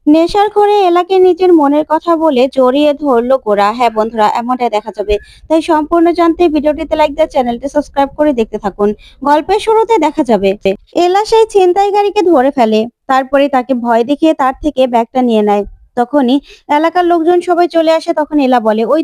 নেশার ঘরে এলাকে নিজের মনের কথা বলে জড়িয়ে ধরলো গোরা। হ্যাঁ বন্ধুরা, এমনটাই দেখা যাবে। তাই সম্পূর্ণ জানতে ভিডিওটিতে লাইক দিয়ে চ্যানেলটি সাবস্ক্রাইব করে দেখতে থাকুন। গল্পের শুরুতে দেখা যাবে এলা সেই ছিনতাইকারীকে ধরে ফেলে। তারপরে তাকে ভয় দেখিয়ে তার থেকে ব্যাগটা নিয়ে নেয়। তখনই এলাকার লোকজন সবাই চলে আসে। তখন এলা বলে, ওই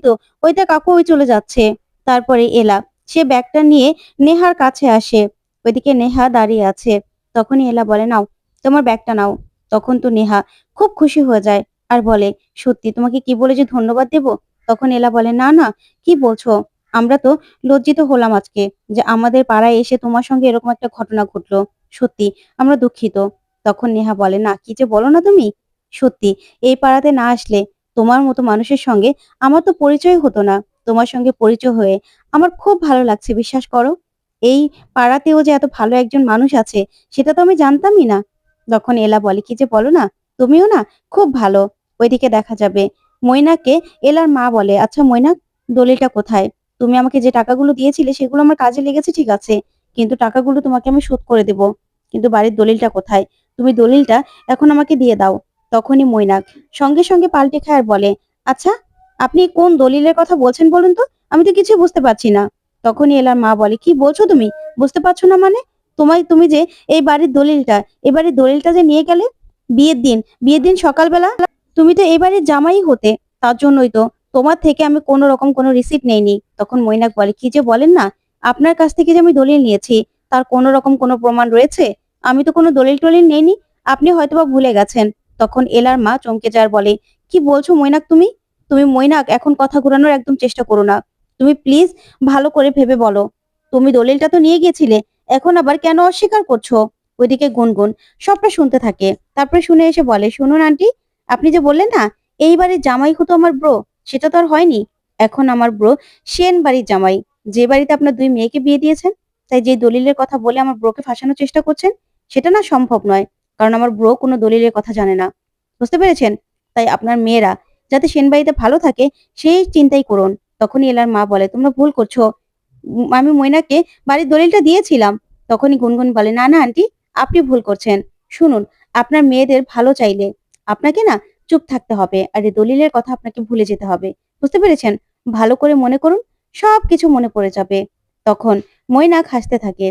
তো কাকু ওই চলে যাচ্ছে। তারপরে এলা সে ব্যাগটা নিয়ে নেহার কাছে আসে। ওইদিকে নেহা দাঁড়িয়ে আছে। তখনই এলা বলে, নাও তোমার ব্যাগটা নাও। তখন তো নেহা খুব খুশি হয়ে যায় আর বলে, সত্যি তোমাকে কি বলে যে ধন্যবাদ দেব। তখন এলা বলে, না না, কি বলছো? আমরা তো লজ্জিত হলাম আজকে যে আমাদের পাড়ায় এসে তোমার সঙ্গে এরকম একটা ঘটনা ঘটলো। সত্যি আমরা দুঃখিত। তখন নেহা বলে, না কি যে বলো না তুমি। সত্যি এই পাড়াতে না আসলে তোমার মতো মানুষের সঙ্গে আমার তো পরিচয় হতো না। তোমার সঙ্গে পরিচয় হয়ে আমার খুব ভালো লাগছে, বিশ্বাস করো। এই পাড়াতেও যে এত ভালো একজন মানুষ আছে সেটা তো আমি জানতামই না। তখন এলা বলে, কি যে বলো না, তুমিও না খুব ভালো। ওইদিকে দেখা যাবে মৈনাককে এলার মা বলে, আচ্ছা মৈনাক, দলিলটা কোথায়? তুমি আমাকে যে টাকাগুলো দিয়েছিলে সেগুলো আমার কাজে লেগেছে, ঠিক আছে, কিন্তু টাকাগুলো তোমাকে আমি শোধ করে দেব। কিন্তু বাড়ির দলিলটা কোথায়? তুমি দলিলটা এখন আমাকে দিয়ে দাও। তখনই মৈনাক সঙ্গে সঙ্গে পাল্টে খায় আর বলে, আচ্ছা, আপনি কোন দলিলের কথা বলছেন বলুন তো? আমি তো কিছুই বুঝতে পারছি না। তখনই এলার মা বলে, কি বলছো তুমি? বুঝতে পারছো না মানে? তুমি যে এই বাড়ির দলিলটা যে নিয়ে গেলে বিয়ের দিন সকালবেলা, তুমি তো এই বাড়ির জামাই হতে। তার জন্যই তো তোমার থেকে আমি কোনো রকম কোনো রিসিট নেইনি। তখন মৈনাক বলে, কি যে বলেন না, আপনার কাছ থেকে যে আমি দলিল নিয়েছি তার কোনো রকম কোনো প্রমাণ রয়েছে? আমি তো কোনো দলিল টলিল নেইনি। আপনি হয়তোবা ভুলে গেছেন। তখন এলার মা চমকে যাওয়ার বলে, কি বলছো মৈনাক তুমি? তুমি মৈনাক, এখন কথা ঘোরানোর একদম চেষ্টা করো না। তুমি প্লিজ ভালো করে ভেবে বলো। তুমি দলিলটা তো নিয়ে গিয়েছিলে, এখন আবার কেন অস্বীকার করছো? ওইদিকে গুনগুন সবটা শুনতে থাকে। তারপরে শুনে এসে বলে, শুনুন আন্টি, আপনি যে বললেন না এই বাড়ির জামাই হতো আমার ব্রো, সেটা তো আর হয়নি। এখন আমার ব্রো সেন বাড়ির জামাই, যে বাড়িতে আপনার দুই মেয়েকে বিয়ে দিয়েছেন। তাই যে দলিলের কথা বলে আমার ব্রোকে ফাঁসানোর চেষ্টা করছেন, সেটা না সম্ভব নয়। কারণ আমার ব্রো কোনো দলিলের কথা জানে না। বুঝতে পেরেছেন? তাই আপনার মেয়েরা যাতে সেন বাড়িতে ভালো থাকে সেই চিন্তাই করুন। তখনই এলার মা বলে, তোমরা ভুল করছো। আমি ময়নাকে বাড়ির দলিলটা দিয়েছিলাম। তখনই গুনগুন বলে, না না আন্টি, আপনি ভুল করছেন। শুনুন, আপনার মেয়েদের ভালো চাইলে আপনাকে না চুপ থাকতে হবে, আর এই দলিলের কথা আপনাকে ভুলে যেতে হবে। বুঝতে পেরেছেন? ভালো করে মনে করুন, সবকিছু মনে পড়ে যাবে। তখন মৈনাক হাসতে থাকে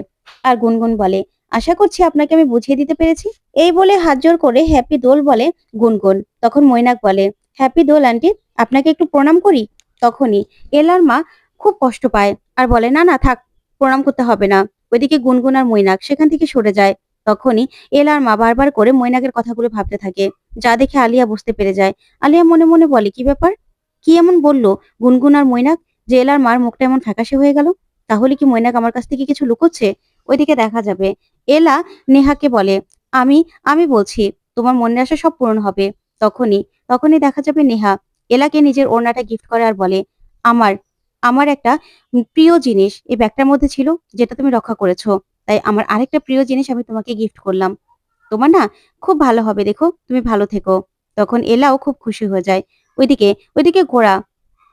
আর গুনগুন বলে, আশা করছি আপনাকে আমি বুঝিয়ে দিতে পেরেছি। এই বলে হাত জোড় করে হ্যাপি দোল বলে গুনগুন। তখন মৈনাক বলে, হ্যাপি দোল আন্টি, আপনাকে একটু প্রণাম করি। তখনই এলার মা খুব কষ্ট পায় আর বলে, না না থাক, প্রণাম করতে হবে না। ওইদিকে গুনগুন আর মৈনাক সেখান থেকে সরে যায়। তখনই এলার মা বারবার করে মৈনাকের কথাগুলো ভাবতে থাকে, যা দেখে আলিয়া বুঝতে পেরে যায়। আলিয়া মনে মনে বলে, কি ব্যাপার, কি এমন বললো গুনগুন আর মৈনাক যে এলার মার মুখটা এমন ফ্যাকাশে হয়ে গেল? তাহলে কি মৈনাক আমার কাছ থেকে কিছু লুকোচ্ছে? ওইদিকে দেখা যাবে এলা নেহাকে বলে, আমি আমি বলছি তোমার মনের আশা সব পূরণ হবে। তখনই তখনই দেখা যাবে নেহা এলাকে নিজের ওড়নাটা গিফট করে আর বলে, আমার আমার একটা প্রিয় জিনিস এই ব্যাগটার মধ্যে ছিল, যেটা তুমি রক্ষা করেছো। তাই আমার আরেকটা প্রিয় জিনিস আমি তোমাকে গিফট করলাম। তোমার না খুব ভালো হবে, দেখো, তুমি ভালো থেকো। তখন এলাও খুব খুশি হয়ে যায়। ওইদিকে ওইদিকে গোরা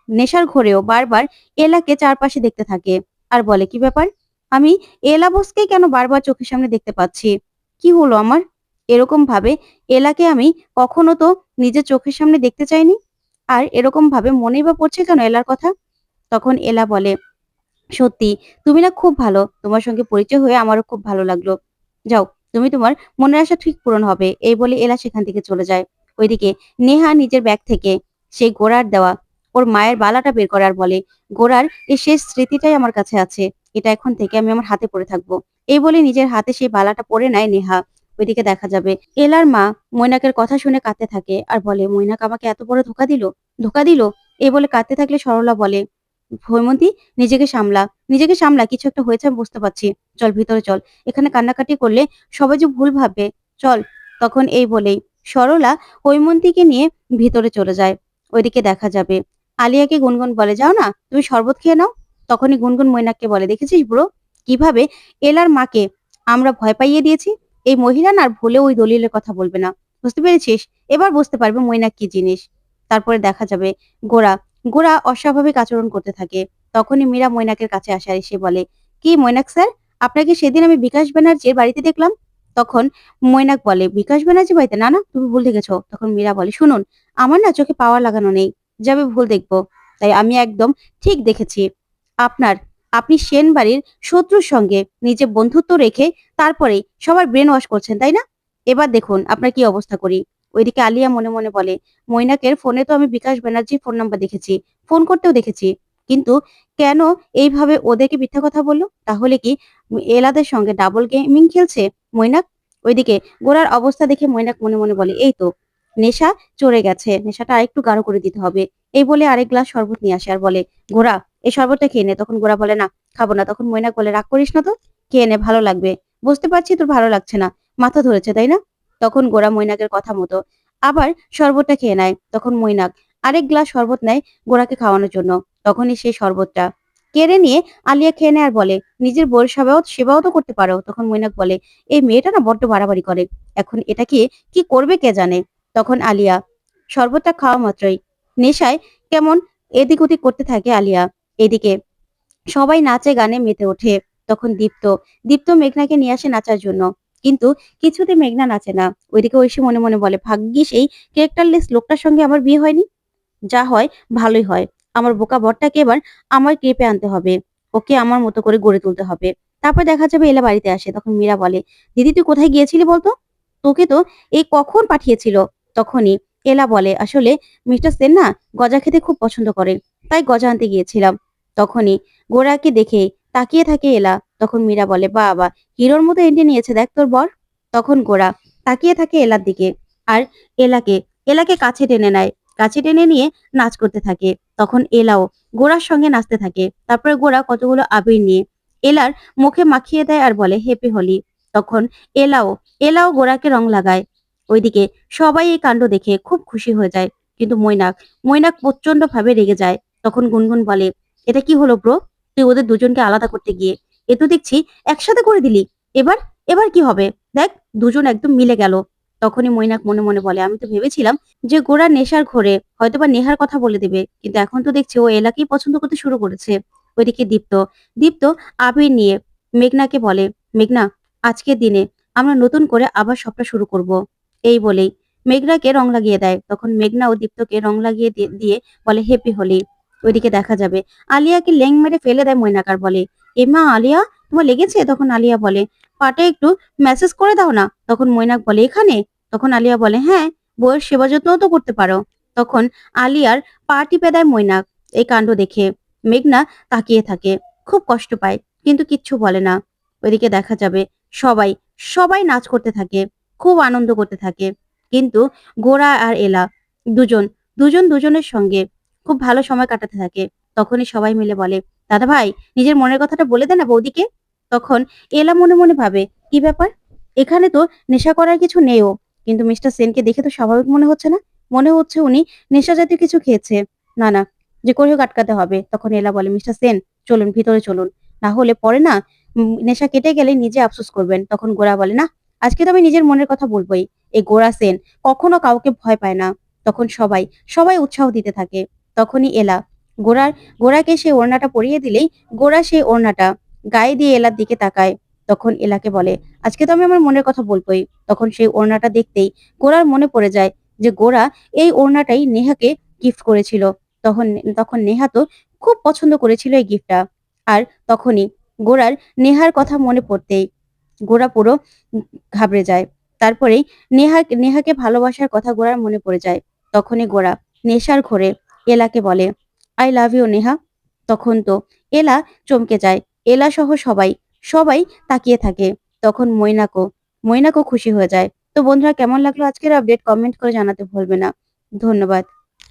নেশার ঘোরেও বারবার এলাকে চারপাশে দেখতে থাকে আর বলে, কি ব্যাপার, আমি এলা বসকে কেন বারবার চোখের সামনে দেখতে পাচ্ছি? কি হলো আমার? এরকম ভাবে এলাকে আমি কখনো তো নিজের চোখের সামনে দেখতে চাইনি। আর এরকম ভাবে মনেই বা পড়ছে কেন এলার কথা? তখন এলা বলে, সত্যি তুমি না খুব ভালো, তোমার সঙ্গে পরিচয় হয়ে আমারও খুব ভালো লাগলো। যাও, তুমি তোমার মনের আশা ঠিক পূরণ হবে। এই বলে এলা সেখান থেকে চলে যায়। ওইদিকে নেহা নিজের ব্যাগ থেকে সেই গোড়ার দেওয়া ওর মায়ের বালাটা বের করার বলে, গোড়ার এই শেষ স্মৃতিটাই আমার কাছে আছে, এটা এখন থেকে আমি আমার হাতে পরে থাকবো। এই বলে নিজের হাতে সেই বালাটা পরে নেয় নেহা। ওইদিকে দেখা যাবে এলার মা মৈনাকের কথা শুনে কাঁদতে থাকে আর বলে, মৈনাক আমাকে এত বড় ধোকা দিল, ধোকা দিল। এই বলে কাঁদতে থাকলে সরলা বলে, হৈমন্তী, নিজেকে সামলা, নিজেকে সামলা, কিছু একটা হয়েছে আমি বুঝতে পারছি। চল ভিতরে চল, এখানে কান্নাকাটি করলে সবাই যে ভুল ভাববে, চল। তখন এই বলেই সরলা হৈমন্তীকে নিয়ে ভিতরে চলে যায়। ওইদিকে দেখা যাবে আলিয়াকে গুনগুন বলে, যাও না, তুমি শরবত খেয়ে নাও। তখনই গুনগুন মৈনাককে বলে, দেখেছিস ব্রো, কিভাবে এলার মাকে আমরা ভয় পাইয়ে দিয়েছি। এই মহিলা না আর ভুলেও ওই দলিলের কথা বলবে না। বুঝতে পেরেছিস? এবার বুঝতে পারবে মৈনাক কি জিনিস। তারপরে দেখা যাবে গোরা গোরা অস্বাভাবিক আচরণ করতে থাকে। তখনই মীরা মৈনাকের কাছে আসে আর এসে বলে, কি মৈনাক স্যার, আপনাকে সেদিন আমি বিকাশ ব্যানার্জির বাড়িতে দেখলাম। তখন মৈনাক বলে, বিকাশ ব্যানার্জি বাড়িতে? না না, তুমি ভুল দেখেছো। তখন মীরা বলে, শুনুন, আমার না চোখে পাওয়ার লাগানো নেই যে আমি ভুল দেখবো। তাই আমি একদম ঠিক দেখেছি। আপনার আপনি সেন বাড়ির শত্রুর সঙ্গে নিজে বন্ধুত্ব রেখে তারপরেই সবার ব্রেন ওয়াশ করছেন, তাই না? এবার দেখুন আপনার কি অবস্থা করি। ওইদিকে আলিয়া মনে মনে বলে, মৈনাকের ফোনে তো আমি বিকাশ ব্যানার্জির ফোন নাম্বার দেখেছি, ফোন করতেও দেখেছি, কিন্তু কেন এইভাবে ওদেরকে মিথ্যা কথা বললো? তাহলে কি এলাদের সঙ্গে ডাবল গেমিং খেলছে মৈনাক? ওইদিকে গোরার অবস্থা দেখে মৈনাক মনে মনে বলে, এই তো নেশা চড়ে গেছে, নেশাটা আরেকটু গাঢ় করে দিতে হবে। এই বলে আরেক গ্লাস শরবত নিয়ে আসে আর বলে, গোরা এই শরবতটা খেয়ে নে। তখন গোরা বলে, না খাবো না। তখন মৈনাক বলে, রাগ করিস না তো, খেয়ে নে, ভালো লাগবে। বুঝতে পারছি তোর ভালো লাগছে না, মাথা ধরেছে তাই না? তখন গোরা মৈনাকের কথা মতো আবার শরবতটা খেয়ে নেয়। তখন মৈনাক আরেক গ্লাস শরবত নেয় গোরাকে খাওয়ানোর জন্য। তখনই সেই শরবতটা কেড়ে নিয়ে আলিয়া খেয়ে নেয় আর বলে, নিজের বউয়ের সেবাও তো করতে পারো। তখন মৈনাক বলে, এই মেয়েটা না বড্ড বাড়াবাড়ি করে, এখন এটাকে কি করবে কে জানে। তখন আলিয়া শরবতটা খাওয়া মাত্রই নেশায় কেমন এদিক ওদিক করতে থাকে আলিয়া। এদিকে সবাই নাচে গানে মেতে ওঠে। তখন দীপ্ত দীপ্ত মেঘনাকে নিয়ে আসে নাচার জন্য, কিন্তু কিছুতে মেঘনা নাচে না। ওইদিকে ঐশী মনে মনে বলে, ভাগ্যিস এই ক্যারেক্টারলেস লোকটার সঙ্গে আমার বিয়ে হয়নি। যা হয় ভালোই হয়, আমার বোকা বরটাকে এবার আমার ক্রেপে আনতে হবে, ওকে আমার মতো করে গড়ে তুলতে হবে। তারপর দেখা যাবে এলা বাড়িতে আসে। তখন মীরা বলে, দিদি তুই কোথায় গিয়েছিলি বলতো? তোকে তো এই কখন পাঠিয়েছিল। তখনই এলা বলে, আসলে মিস্টার সেন না গজা খেতে খুব পছন্দ করে, তাই গজা আনতে গিয়েছিলাম। তখনই গোরাকে দেখে তাকিয়ে থাকে এলা। তখন মীরা বলে, বাবা, হিরোর মতো এন্ট্রি নিয়েছে দেখ তোর বর। তখন গোরা তাকিয়ে থাকে এলার দিকে আর এলাকে এলাকে কাছে টেনে নেয়। কাছে টেনে নিয়ে নাচ করতে থাকে। তখন এলাও গোরার সঙ্গে নাচতে থাকে। তারপরে গোরা কতগুলো আবির নিয়ে এলার মুখে মাখিয়ে দেয় আর বলে, হ্যাপি হোলি। তখন এলাও এলাও গোরাকে রং লাগায়। ওইদিকে সবাই এই কাণ্ড দেখে খুব খুশি হয়ে যায়, কিন্তু মৈনাক মৈনাক প্রচন্ড ভাবে রেগে যায়। তখন গুনগুন বলে, এটা কি হলো ব্রো, তুই ওদের দুজনকে আলাদা করতে গিয়ে এ তো দেখছি একসাথে করে দিলি। এবার এবার কি হবে, দেখ দুজন একদম মিলে গেল। তখনই মৈনাক মনে মনে বলে, আমি তো ভেবেছিলাম যে গোরা নেশার ঘোরে হয়তোবা নেহার কথা বলে দেবে, কিন্তু এখন তো দেখছি ও এলাকেই পছন্দ করতে শুরু করেছে। ওইদিকে দীপ্ত দীপ্ত আবির নিয়ে মেঘনাকে বলে, মেঘনা, আজকের দিনে আমরা নতুন করে আবার সবটা শুরু করব। এই বলেই মেঘনাকে রং লাগিয়ে দেয়। তখন মেঘনা ও দীপ্তকে রং লাগিয়ে দিয়ে বলে, হ্যাপি হোলি। ওইদিকে দেখা যাবে আলিয়াকে লেং মেরে ফেলে দেয় মৈনাক আর বলে, এমা আলিয়া, তোমার লেগেছে? তখন আলিয়া বলে, পাটে একটু মেসেজ করে দাও না। তখন মৈনাক বলে, এখানে? তখন আলিয়া বলে, হ্যাঁ, বউয়ের সেবা যত্নও তো করতে পারো। তখন আলিয়ার পা টিপে দেয় মৈনাক। এই কাণ্ড দেখে মেঘনা তাকিয়ে থাকে, খুব কষ্ট পায়, কিন্তু কিচ্ছু বলে না। ওইদিকে দেখা যাবে সবাই সবাই নাচ করতে থাকে, খুব আনন্দ করতে থাকে, কিন্তু গোরা আর এলা দুজন দুজন দুজনের সঙ্গে খুব ভালো সময় কাটাতে থাকে। তখনই সবাই মিলে বলে, দাদা ভাই, নিজের মনের কথাটা বলে দে না বৌদিকে। তখন এলা মনে মনে ভাবে, কি ব্যাপার, এখানে তো নেশা করার কিছু নেইও, কিন্তু মিস্টার সেনকে দেখে তো স্বাভাবিক মনে হচ্ছে না, মনে হচ্ছে উনি নেশা জাতীয় কিছু খেয়েছে। না না, যে করে হোক আটকাতে হবে। তখন এলা বলে, মিস্টার সেন, চলুন ভিতরে চলুন, না হলে পরে না নেশা কেটে গেলে নিজে আফসোস করবেন। তখন গোরা বলে, না, আজকে তো আমি নিজের মনের কথা বলবোই। এই গোরা সেন কখনো কাউকে ভয় পায় না। তখন সবাই সবাই উৎসাহ দিতে থাকে। তখনই এলা গোরার গোরাকে সেই ওড়নাটা পরিয়ে দিলেই গোরা সেই ওড়নাটা গায়ে দিয়ে এলার দিকে তাকায়। তখন এলাকে বলে, আজকে তো আমি আমার মনের কথা বলবোই। তখন সেই ওড়নাটা দেখতেই গোরার মনে পড়ে যায় যে গোরা এই ওড়নাটাই নেহাকে গিফট করেছিল। তখন তখন নেহা তো খুব পছন্দ করেছিল এই গিফটটা। আর তখনই গোরার নেহার কথা মনে পড়তেই গোরা পুরো ঘাবড়ে যায়। তারপরেই নেহাকে ভালোবাসার কথা গোরার মনে পড়ে যায়। তখনই গোরা নেশার ঘোরে এলাকে বলে, আই লাভ ইউ নেহা। তখন তো এলা চমকে যায়। এলা সহ সবাই সবাই তাকিয়ে থাকে। তখন মৈনাকও খুশি হয়ে যায়। তো বন্ধুরা, কেমন লাগলো আজকের আপডেট, কমেন্ট করে জানাতে ভুলবে না। ধন্যবাদ।